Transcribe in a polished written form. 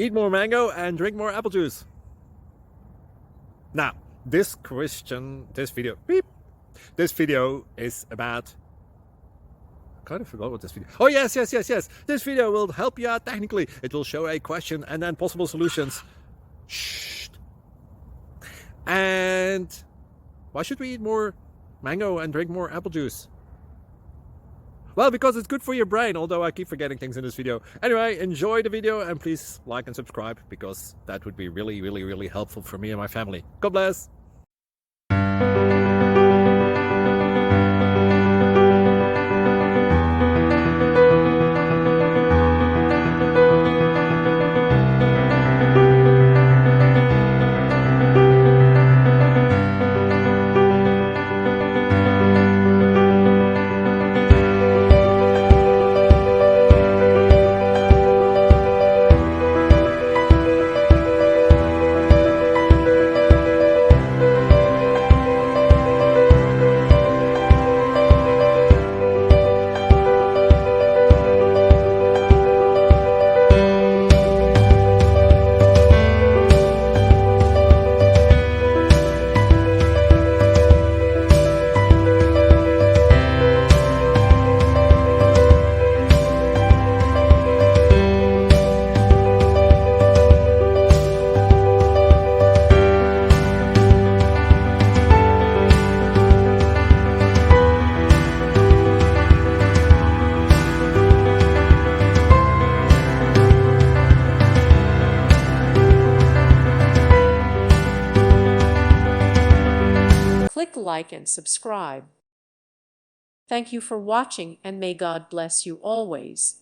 Eat more mango and drink more apple juice. Now, this video is about... I kind of forgot what this video... Oh, yes. This video will help you out technically. It will show a question and then possible solutions. Shh. And why should we eat more mango and drink more apple juice? Well, because it's good for your brain, although I keep forgetting things in this video. Anyway, enjoy the video and please like and subscribe, because that would be really helpful for me and my family. God bless! Click like and subscribe. Thank you for watching, and may God bless you always.